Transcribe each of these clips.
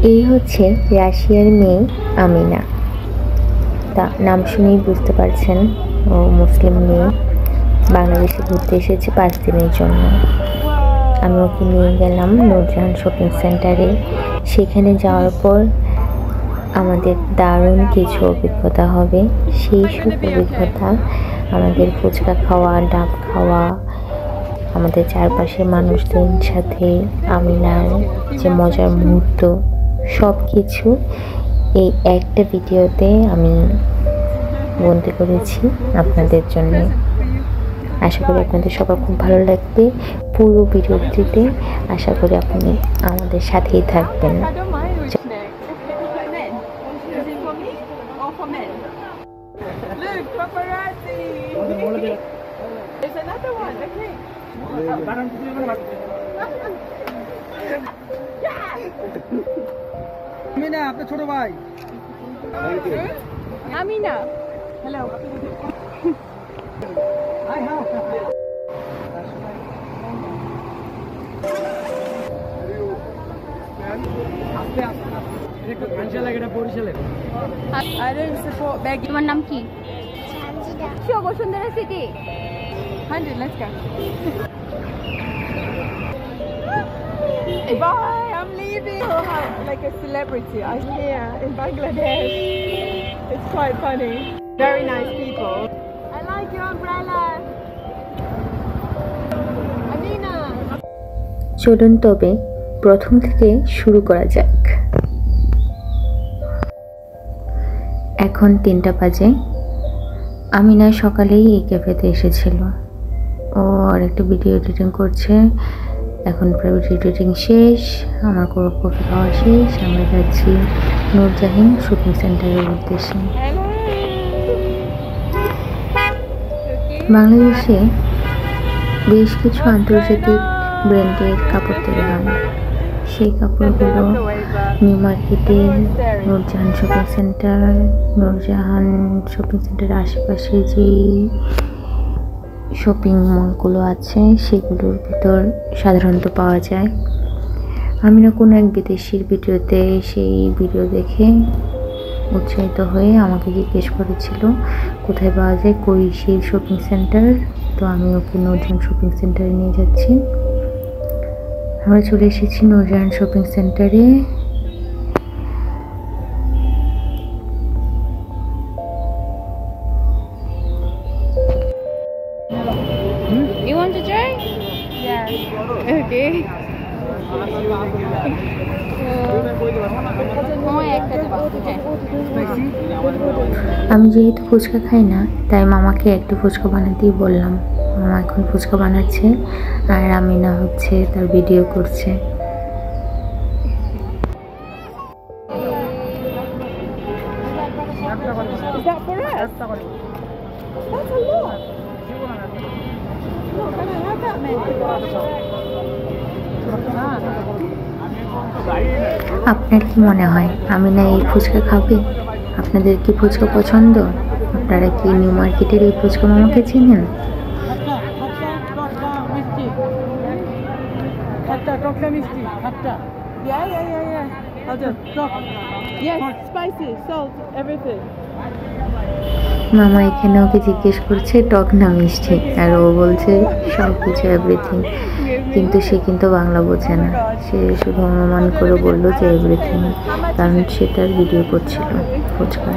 এই হচ্ছে রাশিয়ার মেয়ে আমিনা। তা নাম শুনেই বুঝতে পারছেন ও মুসলিম মেয়ে, বাংলাদেশে ঘুরতে এসেছে 5 দিনের জন্য। আমি ওকে নিয়ে গেলাম নূরজাহান শপিং সেন্টারে। সেখানে যাওয়ার পর আমাদের দারুণ কিছু অভিজ্ঞতা হবে। সেই সব অভিজ্ঞতা আমাদের ফুচকা খাওয়া, ডাব খাওয়া, আমাদের চারপাশের মানুষদের সাথে আমিনার যে মজার মুহূর্ত, সব কিছু এই একটা ভিডিওতে আমি বন্দি করেছি আপনাদের জন্য। আশা করি আপনাদের সবার খুব ভালো লাগবে। পুরো ভিডিওটিতে আশা করি আপনি আমাদের সাথেই থাকবেন। আমিনা, আপনার ছোট ভাই আমিনা, হ্যালো। তোমার নাম কি? Bashundhara city 100, let's go. Bye, I'm leaving. Like a celebrity. I'm here in Bangladesh. It's quite funny. Very nice people. I like your umbrella. Amina. চলুন তবে প্রথম থেকে শুরু করা যাক। এখন 3টা বাজে। আমিনা সকালেই এই ক্যাফেতে এসেছিল। ও আর একটা ভিডিও এডিটিং করছে। এখন প্রায় ভিডিও এডিটিং শেষ, আমার কফি খাওয়া শেষ। আমরা যাচ্ছি নূরজাহান শপিং সেন্টারের উদ্দেশ্যে। বাংলাদেশে বেশ কিছু আন্তর্জাতিক ব্র্যান্ডের কাপড় তৈরি হয়। সেই কাপড়গুলো নিউ মার্কেটের Nurjahan shopping centre, Nurjahan shopping সেন্টারের আশেপাশে যে শপিং মলগুলো আছে সেগুলোর ভিতর সাধারণত পাওয়া যায়। আমি না কোনো এক বিদেশির ভিডিওতে সেই ভিডিও দেখে উৎসাহিত হয়ে আমাকে জিজ্ঞেস করেছিল কোথায় পাওয়া যায়, কই সেই শপিং সেন্টার। তো আমি ওকে নূরজাহান শপিং সেন্টারে নিয়ে যাচ্ছি। আমরা চলে এসেছি নূরজাহান শপিং সেন্টারে। You want to try? Yeah. Okay. আমি যেহেতু ফুচকা খাই না, তাই মামাকে একটু ফুচকা বানাতেই বললাম। মামা এখন ফুচকা বানাচ্ছে আর আমিনা হচ্ছে তার ভিডিও করছে। Is that for us? That's a lot. Look, I don't have that many. আপনার কি মনে হয় আমিনা এই ফুচকা খাবে? আপনাদের কি ফুচকা পছন্দ? আপনারা কি নিউ মার্কেটের এই ফুচকা মামাকে চিনেন? Yes, spicy, salt, everything. মামা এখানে ওকে জিজ্ঞেস করছে টক না মিষ্টি, আর ও বলছে সব কিছু এভরিথিং। কিন্তু সে কিন্তু বাংলা বোঝে না, সে শুধু অনুমান করে বলল যে এভরিথিং, কারণ সে তার ভিডিও করছিল ফুচকা।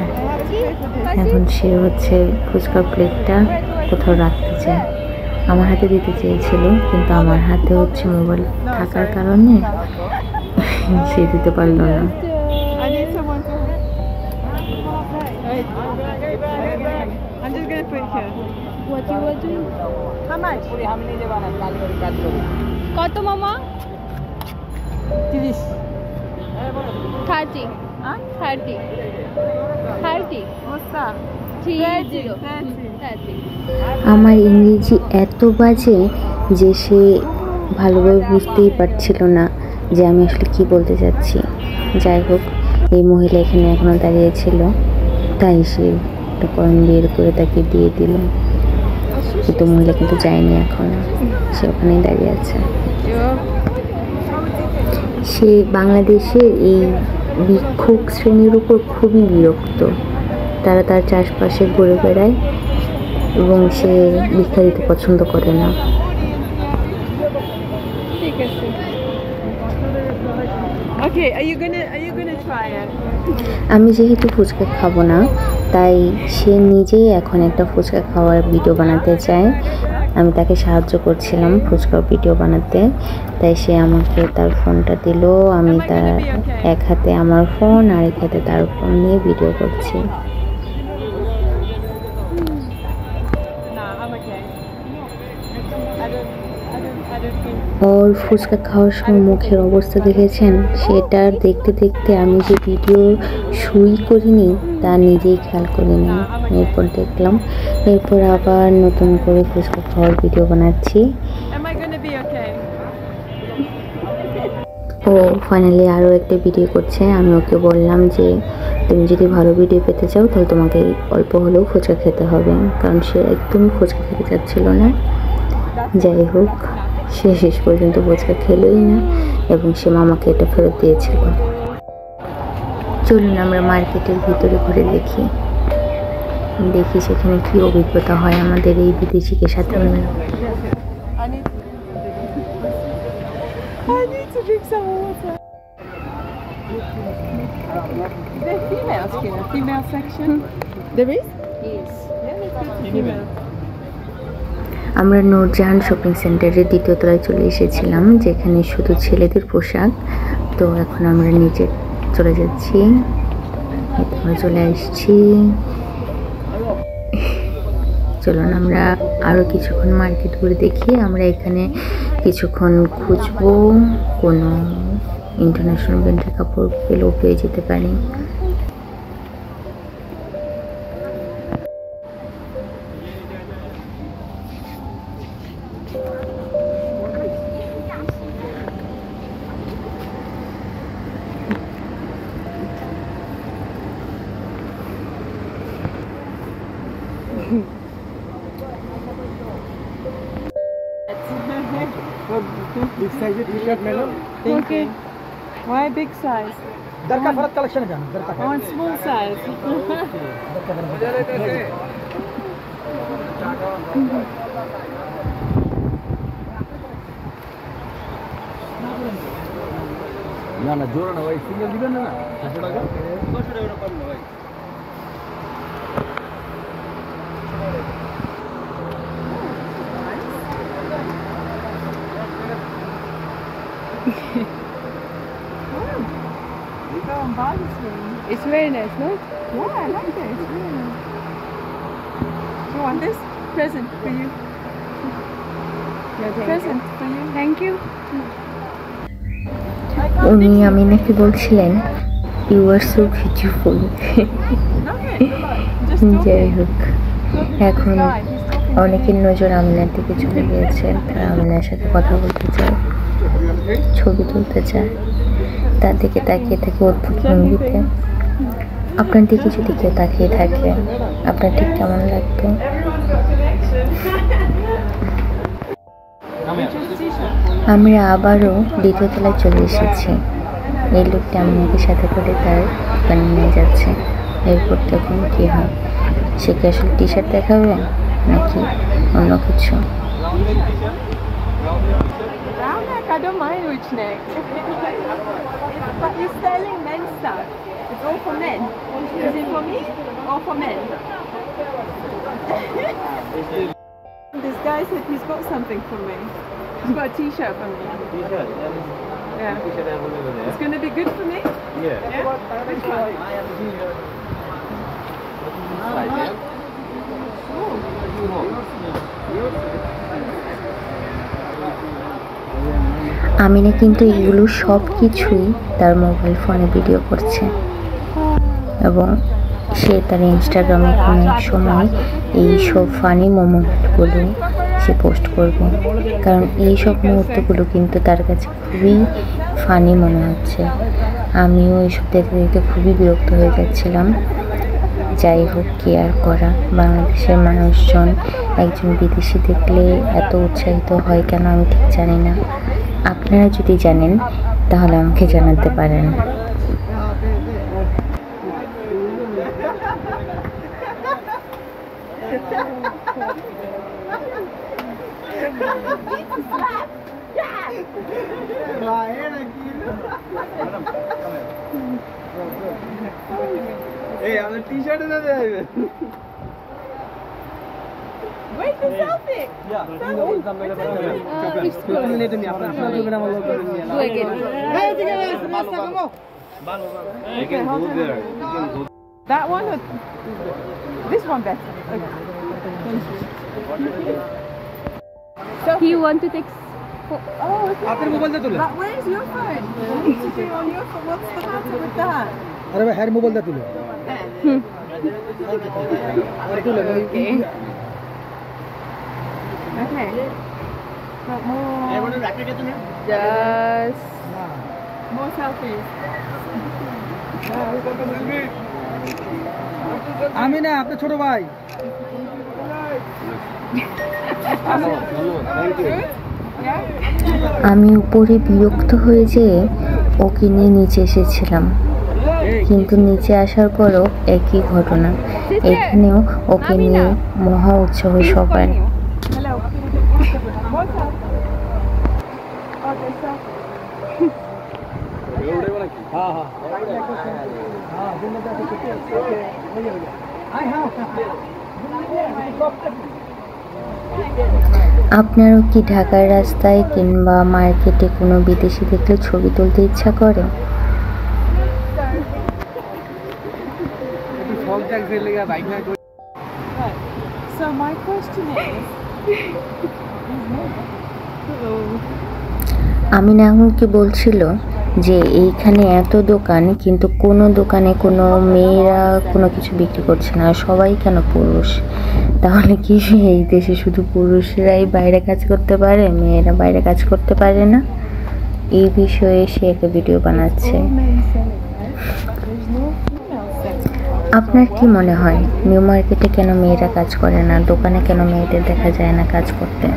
এখন সে হচ্ছে ফুচকার প্লেটটা কোথাও রাখতে চায়, আমার হাতে দিতে চেয়েছিল, কিন্তু আমার হাতে হচ্ছে মোবাইল থাকার কারণে সে দিতে পারল না। I need someone to. I'm just gonna put it here. What you will do? How much? কত মামা? 30. 30. Huh? 30. 30. What's that? 30. 30. আমার ইংরেজি এত বাজে যে সে ভালোভাবে বুঝতেই পারছিল না যে আমি আসলে কি বলতে চাচ্ছি। যাই হোক, এই মহিলা এখানে এখনো দাঁড়িয়ে ছিল, তাই সে একটা কয়েন বের করে তাকে দিয়ে দিল। কিন্তু মহিলা কিন্তু যায়নি, এখন সে ওখানেই দাঁড়িয়ে আছে। সে বাংলাদেশের এই ভিক্ষুক শ্রেণীর উপর খুবই বিরক্ত। তারা তার চারপাশে ঘুরে বেড়ায় এবং সে ভিক্ষা দিতে পছন্দ করে না। ঠিক আছে। Okay, are you gonna try it? আমি যেহেতু ফুচকা খাবো না, তাই সে নিজেই এখন একটা ফুচকা খাওয়ার ভিডিও বানাতে চায়। আমি তাকে সাহায্য করছিলাম ফুচকার ভিডিও বানাতে, তাই সে আমাকে তার ফোনটা দিল। আমি তার এক হাতে আমার ফোন আর এক হাতে তার ফোন নিয়ে ভিডিও করছি। No, I'm okay. I don't think. ওর ফুচকা খাওয়ার সময় মুখের অবস্থা দেখেছেন? সেটার দেখতে দেখতে আমি যে ভিডিও শুরুই করিনি তা নিজেই খেয়াল করিনি। এরপর দেখলাম, এরপর আবার নতুন করে ফুচকা খাওয়ার ভিডিও বানাচ্ছি। Am I gonna be okay? ও ফাইনালি আরও একটা ভিডিও করছে। আমি ওকে বললাম যে তুমি যদি ভালো ভিডিও পেতে চাও তাহলে তোমাকে অল্প হলেও ফুচকা খেতে হবে, কারণ সে একদমই ফুচকা খেতে চাচ্ছিল না। যাই হোক, সে শেষ পর্যন্ত ফুচকা খেলোই না এবং সে মামাকে এটা ফেরত দিয়েছিল। চলুন আমরা মার্কেটের ভিতরে ঘুরে দেখি সেখানে কি অভিজ্ঞতা হয় আমাদের এই বিদেশিকে সাথে মিলে। I need to drink some water. Is there females here? Female section? There is? Yes. Yeah, let's go to female. আমরা নূরজাহান শপিং সেন্টারের দ্বিতীয় তলায় চলে এসেছিলাম, যেখানে শুধু ছেলেদের পোশাক। তো এখন আমরা নিচে চলে যাচ্ছি। আমরা চলে আসছি। চলুন আমরা আরও কিছুক্ষণ মার্কেট ঘুরে দেখি। আমরা এখানে কিছুক্ষণ খুঁজবো, কোনো ইন্টারন্যাশনাল ব্র্যান্ডের কাপড় পেলেও পেয়ে যেতে পারি। Big size t-shirt madam. Okay. Why big size? दर का फर्क कलेक्शन है जाना दर का I want small size. ना ना जोर ना भाई सिंगल दिबेन ना 500 টাকা 500 টাকা পাবেন না ভাই Go and buy this one. It's very nice, no? Yeah, I like it. It's really nice. You want this? Present for you. No, thank Present for you. you. Thank you. উনি আমিনাকে বলছিলেন you are so beautiful. Okay. Just যাই talking. হোক, এখন অনেকের নজর আমিনার দিকে চলে গিয়েছে। তারা আমিনার সাথে কথা বলতে চায়, ছবি তুলতে চায়, তার দিকে তাকিয়ে থাকে অদ্ভুত ভঙ্গিতে। আপনার দিকে যদি কেউ তাকিয়ে থাকে আপনার ঠিক কেমন লাগতো? আমরা আবারও দ্বিতীয় তলায় চলে এসেছি। এই লোকটা আমাকে সাথে করে তার দোকানে নিয়ে যাচ্ছে। এরপর দেখুন কী হয়, সে কি আসলে টি শার্ট দেখাবে নাকি অন্য কিছু। Round neck, I don't mind which neck. But you're selling men's stuff. It's all for men. Is it for me or for men? This guy said he's got something for me. He's got a t-shirt for me. t-shirt Yeah. t-shirt available there It's going to be good for me? yeah Yeah? Which one? size yeah Amina কিন্তু এগুলো সব কিছুই তার mobile ফোনে video করছে এবং সে তার ইনস্টাগ্রামে কোনো এক সময় এই সব ফানি মোমেন্টগুলো সে পোস্ট করবে, কারণ এই সব মুহূর্তগুলো কিন্তু তার কাছে খুবই ফানি মনে হচ্ছে। আমিও এইসব দেখতে দেখতে খুবই বিরক্ত হয়ে যাচ্ছিলাম। যাই হোক, কি আর করা, বাংলাদেশের মানুষজন একজন বিদেশি দেখলে এত উৎসাহিত হয় কেন আমি ঠিক জানি না। আপনারা যদি জানেন তাহলে আমাকে জানাতে পারেন। এই আমাদের টি-শার্টে না দেবে Where's the selfie? It's good. Do again. That one or this one better? Okay. You want to take? Oh, okay. But where's your phone? You need to do on your phone. What's the matter with that? আরে ভাই হ্যার মোবাইলটা তুলো Okay. Okay. Got more. Just. More selfies. আমি না আপনার ছোট ভাই আমি উপরে বিরক্ত হয়ে যেয়ে ওকে নিয়ে নিচে এসেছিলাম, কিন্তু নিচে আসার পরও একই ঘটনা। এখানেও ওকে নিয়ে মহা উৎসাহ সবার। Hello. More selfies. Okay, selfie. হ্যাঁ হ্যাঁ আপনারও কি ঢাকার রাস্তায় কিংবা মার্কেটে কোনো বিদেশি দেখলে ছবি তুলতে ইচ্ছা করে? So my question is. আমি নাহুলকে বলছিল যে এইখানে এত দোকান, কিন্তু কোনো দোকানে কোনো মেয়েরা কোনো কিছু বিক্রি করছে না, সবাই কেন পুরুষ? তাহলে কি এই দেশে শুধু পুরুষরাই বাইরে কাজ করতে পারে, মেয়েরা বাইরে কাজ করতে পারে না? এই বিষয়ে সে একটা ভিডিও বানাচ্ছে। আপনার কি মনে হয় নিউ মার্কেটে কেন মেয়েরা কাজ করে না? দোকানে কেন মেয়েদের দেখা যায় না কাজ করতে?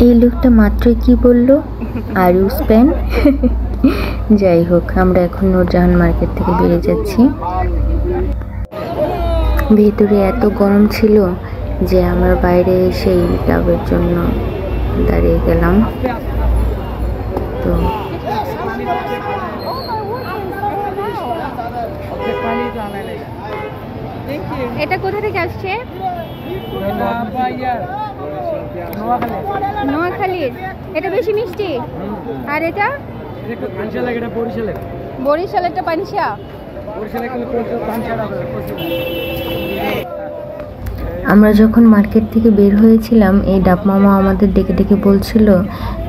এই লোকটা মাত্রই কি বলল, আর ইউ স্পেন? যাই হোক, আমরা এখন নূরজাহান মার্কেট থেকে বেরিয়ে যাচ্ছি। ভেতরে এত গরম ছিল যে আমরা বাইরে সেই ডাবের জন্য দাঁড়িয়ে গেলাম। তো এটা কোথা থেকে আসছে? নোয়াখালীর। এটা বেশি মিষ্টি। আর এটা বরিশালেরটা পানসিয়া। আমরা যখন মার্কেট থেকে বের হয়েছিলাম, এই ডাব মামা আমাদের ডেকে ডেকে বলছিল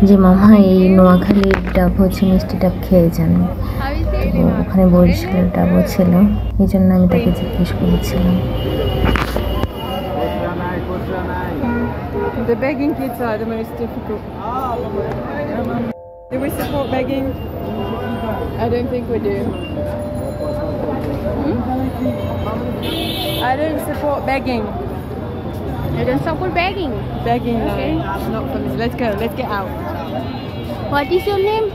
যে মামা এই নোয়াখালীর ডাব হচ্ছে মিষ্টি ডাব, খেয়ে যান। তো ওখানে বরিশালের ডাবও ছিল, এই জন্য আমি তাকে জিজ্ঞেস করেছিলাম। The begging kids are the most difficult. Do we support begging? I don't think we do. I don't support begging. You don't support begging. Begging, Okay. no. Not for this. Let's go. Let's get out. What is your name?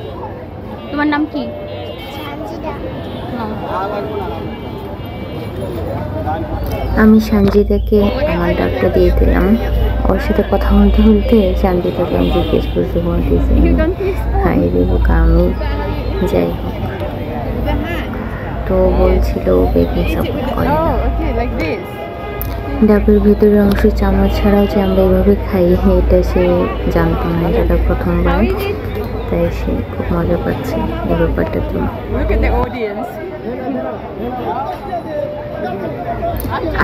তোমার নাম কি? আমি সঞ্জিতাকে আমার ডাবটা দিয়ে দিলাম। ওর সাথে কথা বলতে বলতে সঞ্জিতাকে আমি জিজ্ঞেস করতে বলতেছি, You don't please. হাই দেবো আমি। যাই হোক, তো বলছিল বেকিং সাপোর্ট করে। Oh, okay, like this. ডাবের ভেতরের অংশ চামচ ছাড়াও যে আমরা এইভাবে খাই, এটা সে জানতো না, এটা প্রথমবার, তাই সে খুব মজা পাচ্ছে এই ব্যাপারটাতে। Look at the audience.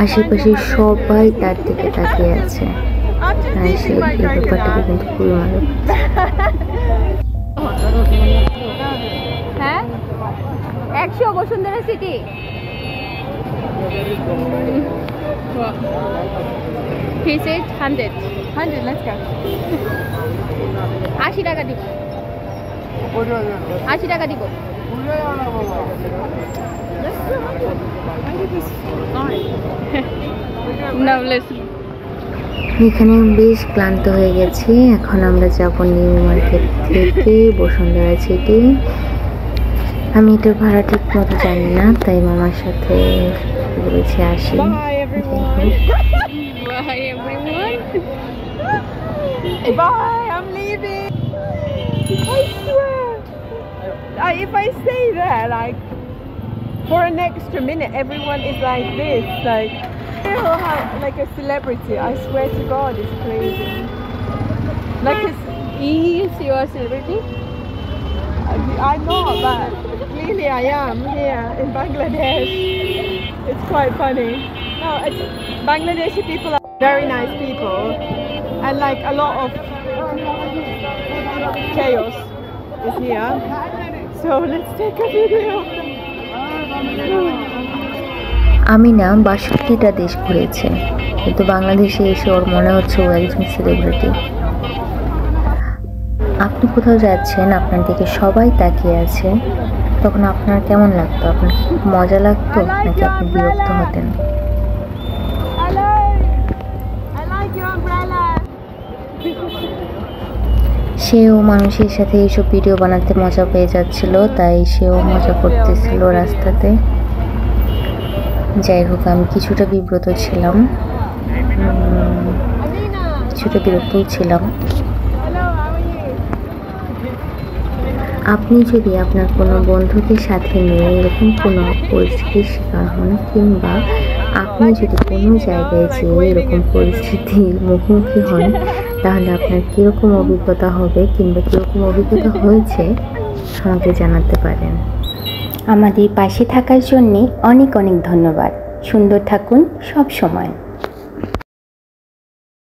আশেপাশে সবাই তার দিকে তাকিয়ে আছে, I'm just তাই সে thinking about এই going to ব্যাপারটাকে that. কিন্তু খুবই মজা পাচ্ছে। হ্যাঁ 100 Bashundhara city. He said 100. 100, let's go. 80 টাকা দিব। 80 টাকা দিব। Now let's এখানে বেশ ক্লান্ত হয়ে গেছি। এখন আমরা যাব নিউ মার্কেট থেকে বসুন্ধরা সিটি। আমি এটার ভাড়া ঠিক মতো জানি না, তাই মামার সাথে বলেছি আসি। Bye everyone. Bye everyone. Bye, I'm leaving. I swear. If I stay there, like, for an extra minute, everyone is like this. Like, like a celebrity. I swear to God, it's crazy. Like, it's, Is you a celebrity? I'm not, but clearly I am here in Bangladesh. It's quite funny. No, it's, Bangladeshi people are very nice people, and like a lot of chaos is here. So let's take a video. Amina 62টা দেশ ঘুরেছে, কিন্তু বাংলাদেশে এসে ওর মনে হচ্ছে ও একজন celebrity. আপনি কোথাও যাচ্ছেন, আপনার দিকে সবাই তাকিয়ে আছে, তখন আপনার কেমন লাগতো? আপনার খুব মজা লাগতো নাকি আপনি বিরক্ত হতেন? Hello. I like your umbrella. সেও মানুষের সাথে এইসব ভিডিও বানাতে মজা পেয়ে যাচ্ছিল, তাই সেও মজা করতেছিল রাস্তাতে। যাই হোক, আমি কিছুটা বিব্রত ছিলাম, Amina. কিছুটা বিরক্তও ছিলাম। Hello, how are you? আপনি যদি আপনার কোনো বন্ধুকে সাথে নিয়ে এরকম কোনো পরিস্থিতির শিকার হন, কিংবা আপনি যদি কোনো জায়গায় যেয়ে এরকম পরিস্থিতির মুখোমুখি হন, তাহলে আপনার কীরকম অভিজ্ঞতা হবে কিংবা কীরকম অভিজ্ঞতা হয়েছে আমাকে জানাতে পারেন। আমাদের পাশে থাকার জন্যে অনেক অনেক ধন্যবাদ। সুন্দর থাকুন সব সময়।